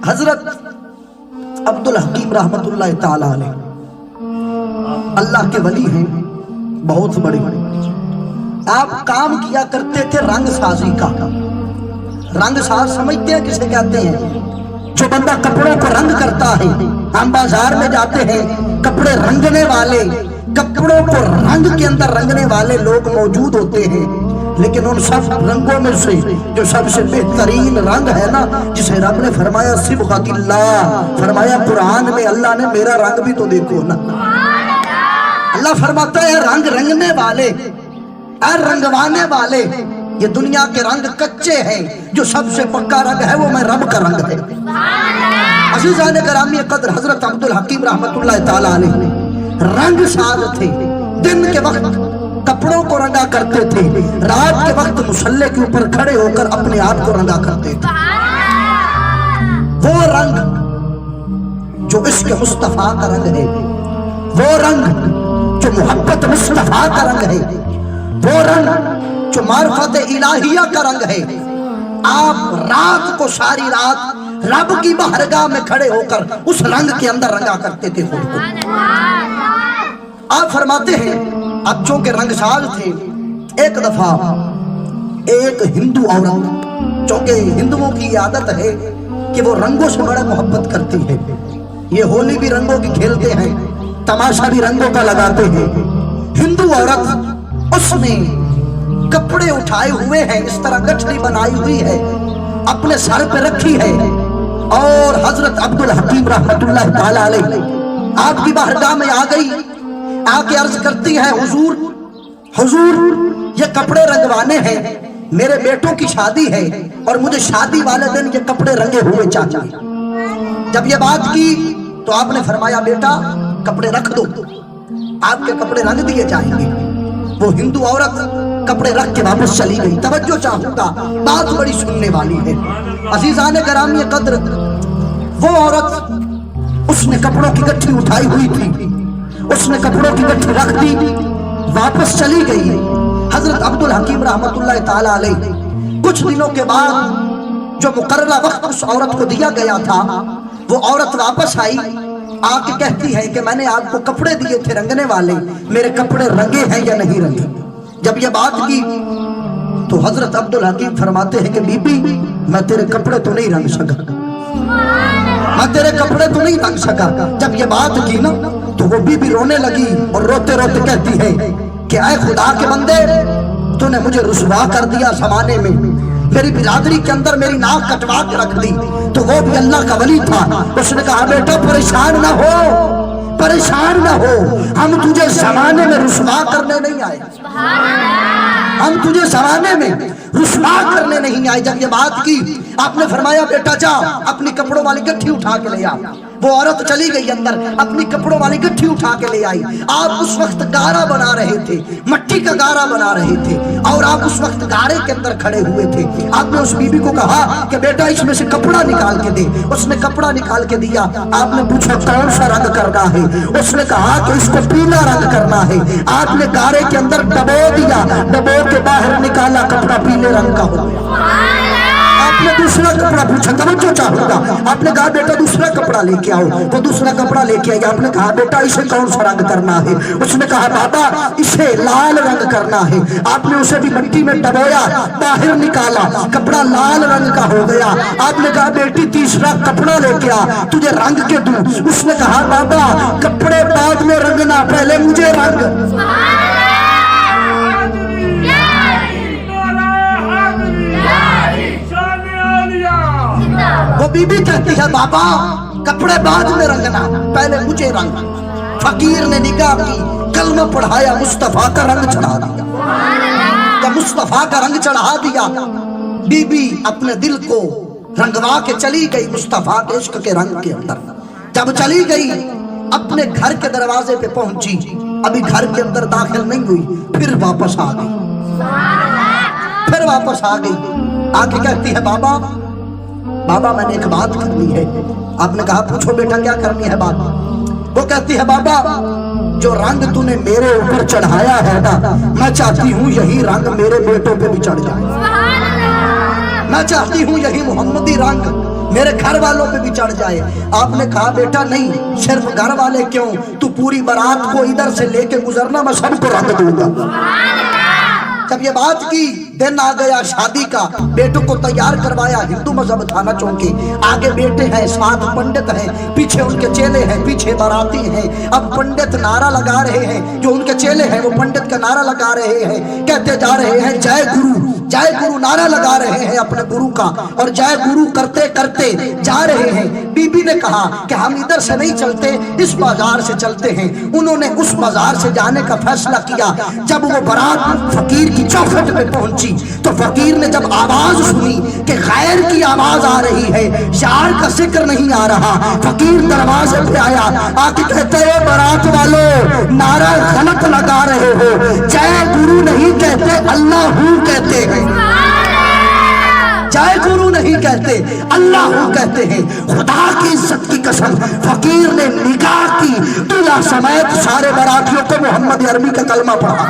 حضرت عبدالحکیم رحمت اللہ تعالی علیہ اللہ کے ولی ہیں، بہت بڑے آپ کام کیا کرتے تھے رنگ سازی کا۔ رنگ ساز سمجھتے ہیں کسے کہتے ہیں؟ جو بندہ کپڑوں کو رنگ کرتا ہے۔ ہم بازار میں جاتے ہیں، کپڑے رنگنے والے، کپڑوں کو رنگ کے اندر رنگنے والے لوگ موجود ہوتے ہیں، لیکن ان سب رنگوں میں سے جو سب سے بہترین رنگ ہے نا، جسے رب نے فرمایا صبغۃ اللہ، فرمایا قرآن میں اللہ نے میرا رنگ بھی تو دیکھو نا۔ اللہ فرماتا ہے رنگ رنگنے والے، رنگوانے والے، یہ دنیا کے رنگ کچے ہیں، جو سب سے پکا رنگ ہے وہ میں رب کا رنگ ہے۔ عزیزان گرامی قدر، حضرت عبدالحکیم رحمت اللہ تعالی علیہ رنگ ساز تھے۔ دن کے وقت کپڑوں کو رنگا کرتے تھے، رات کے وقت مصلی کے اوپر کھڑے ہو کر اپنے آپ کو رنگا کرتے تھے۔ وہ رنگ جو عشق مصطفیٰ کا رنگ ہے، وہ رنگ جو محبت مصطفیٰ کا رنگ ہے، وہ رنگ جو معرفت الہیہ کا رنگ ہے، آپ رات کو ساری رات رب کی بارگاہ میں کھڑے ہو کر اس رنگ کے اندر رنگا کرتے تھے خود کو۔ آپ فرماتے ہیں اب چونکہ رنگ ساز تھے، ایک دفعہ ایک ہندو عورت، چونکہ ہندوؤں کی عادت ہے کہ وہ رنگوں سے بڑا محبت کرتی ہے، یہ ہولی بھی رنگوں کی کھیلتے ہیں، تماشا بھی رنگوں کا لگاتے ہیں۔ ہندو عورت، اس نے کپڑے اٹھائے ہوئے ہیں، اس طرح گٹھڑی بنائی ہوئی ہے، اپنے سر پہ رکھی ہے، اور حضرت عبدالحکیم رحمت اللہ تعالی علیہ آپ کی بارگاہ میں آ گئی، آ کے عرض کرتی ہے حضور یہ کپڑے رنگوانے ہیں، میرے بیٹوں کی شادی ہے اور مجھے شادی والے دن یہ کپڑے رنگے ہوئے چاہیے۔ جب یہ بات کی تو آپ نے فرمایا بیٹا کپڑے رکھ دو، آپ کے کپڑے رنگ دیے جائیں گے۔ وہ ہندو عورت کپڑے رکھ کے واپس چلی گئی۔ توجہ چاہوں گا، بات بڑی سننے والی ہے۔ عزیزان گرامی قدر، وہ عورت، اس نے کپڑوں کی گٹھی اٹھائی ہوئی تھی، اس نے کپڑوں کی گٹھی رکھ دی، واپس چلی گئی۔ حضرت عبدالحکیم رحمت اللہ تعالی علیہ کچھ دنوں کے بعد جو مقررہ وقت اس عورت کو دیا گیا تھا، وہ عورت واپس آئی، آ کے کہتی ہے کہ میں نے آپ کو کپڑے دیے تھے رنگنے والے، میرے کپڑے رنگے ہیں یا نہیں رنگے؟ جب یہ بات کی تو حضرت عبدالحکیم فرماتے ہیں کہ بی بی میں تیرے کپڑے تو نہیں رنگ سکا، میں تیرے کپڑے تو نہیں رنگ سکا۔ جب یہ بات کی نا تو وہ بی بی رونے لگی اور روتے روتے کہتی ہے کہ اے خدا کے بندے، تو نے مجھے رسوا کر دیا زمانے میں، میری برادری کے اندر میری ناک کٹوا کے رکھ دی۔ تو وہ بھی اللہ کا ولی تھا، اس نے کہا بیٹا پریشان نہ ہو، پریشان نہ ہو، ہم تجھے زمانے میں رسوا کرنے نہیں آئے، ہم تجھے زمانے میں رسوا کرنے نہیں آئے۔ جب یہ بات کی آپ نے فرمایا بیٹا جا اپنی کپڑوں والی گٹھی اٹھا کے لے آ۔ وہ عورت چلی گئی اندر، اپنی کپڑوں والی گٹھی اٹھا کے لے آئی۔ آپ اس وقت گارا بنا رہے تھے، مٹی کا گارا بنا رہے تھے، اور آپ اس وقت گارے کے اندر کھڑے ہوئے تھے۔ آپ نے اس بی بی کو کہا کہ بیٹا اس میں سے کپڑا نکال کے دے۔ اس نے کپڑا نکال کے دیا۔ آپ نے پوچھا کون سا رنگ کرنا ہے؟ اس نے کہا کہ اس کو پیلا رنگ کرنا ہے۔ آپ نے گارے کے اندر ڈبو دیا، ڈبو کے باہر نکالا، کپڑا پیلے رنگ کا ہو گیا۔ آپ نے دوسرا کپڑا پوچھا، توجہ چاہوں گا، آپ نے کہا بیٹا دوسرا کپڑا لے کے آؤ۔ وہ دوسرا کپڑا لے کے آئی۔ آپ نے کہا بیٹا اسے کون سا رنگ کرنا ہے؟ اس نے کہا بابا اسے لال رنگ کرنا ہے۔ آپ نے اسے بھی مٹی میں ڈبویا، باہر نکالا، کپڑا لال رنگ کا ہو گیا۔ آپ نے کہا بیٹی تیسرا کپڑا لے کے آ، تجھے رنگ کے دوں۔ اس نے کہا بابا کپڑے بعد میں رنگنا، پہلے مجھے رنگ۔ وہ بی بی کہتی ہے بابا کپڑے بعد میں رنگنا، پہلے مجھے رنگ۔ فقیر نے نگاہ کی، کلمہ پڑھایا، مصطفیٰ کا رنگ چڑھا دیا۔ جب مصطفیٰ کا رنگ چڑھا دیا، بی بی اپنے دل کو رنگوا کے چلی گئی مصطفیٰ کے عشق کے رنگ کے اندر۔ جب چلی گئی اپنے گھر کے دروازے پہ پہنچی، ابھی گھر کے اندر داخل نہیں ہوئی، پھر واپس آ گئی، پھر واپس آ گئی۔ آ کے کہتی ہے بابا بابا میں نے ایک بات کرنی ہے۔ آپ نے کہا پوچھو بیٹا کیا کرنی ہے بات؟ وہ کہتی ہے بابا جو رنگ تو نے میرے اوپر چڑھایا ہے نا، میں چاہتی ہوں یہی رنگ میرے بیٹوں پہ بھی چڑھ جائے، میں چاہتی ہوں یہی محمدی رنگ میرے گھر والوں پہ بھی چڑھ جائے۔ آپ نے کہا بیٹا نہیں، صرف گھر والے کیوں، تو پوری بارات کو ادھر سے لے کے گزرنا، میں سب کو رنگ دوں گا۔ جب یہ بات کی، دن آ گیا شادی کا، بیٹوں کو تیار کروایا، ہندو مذہب تھا نہ چونکہ آگے بیٹے ہیں، ساتھ پنڈت ہیں، پیچھے ان کے چیلے ہیں، پیچھے باراتی ہیں۔ اب پنڈت نعرہ لگا رہے ہیں، جو ان کے چیلے ہیں وہ پنڈت کا نعرہ لگا رہے ہیں، کہتے جا رہے ہیں جے گرو جے گرو، نعرہ لگا رہے ہیں اپنے گرو کا، اور جے گرو کرتے کرتے جا رہے ہیں۔ بی بی نے کہا کہ ہم ادھر سے نہیں چلتے، اس بازار سے چلتے ہیں۔ انہوں نے اس بازار سے جانے کا فیصلہ کیا۔ جب وہ بارات فقیر کی چوکھٹ پہ پہنچی تو فقیر نے جب آواز سنی کہ غیر کی آواز آ رہی ہے، یار کا ذکر نہیں آ رہا، فقیر دروازے پہ آیا، آ کے کہتے ہیں بارات والوں نعرہ غلط لگا رہے ہو، جے گرو نہیں کہتے، اللہ ہو کہتے ہیں، جے گرو نہیں کہتے، اللہ ہو کہتے ہیں۔ خدا کی عزت کی قسم، فقیر نے نگاہ کی، دلہا سمیت سارے براتیوں کو محمد عربی کا کلمہ پڑھا۔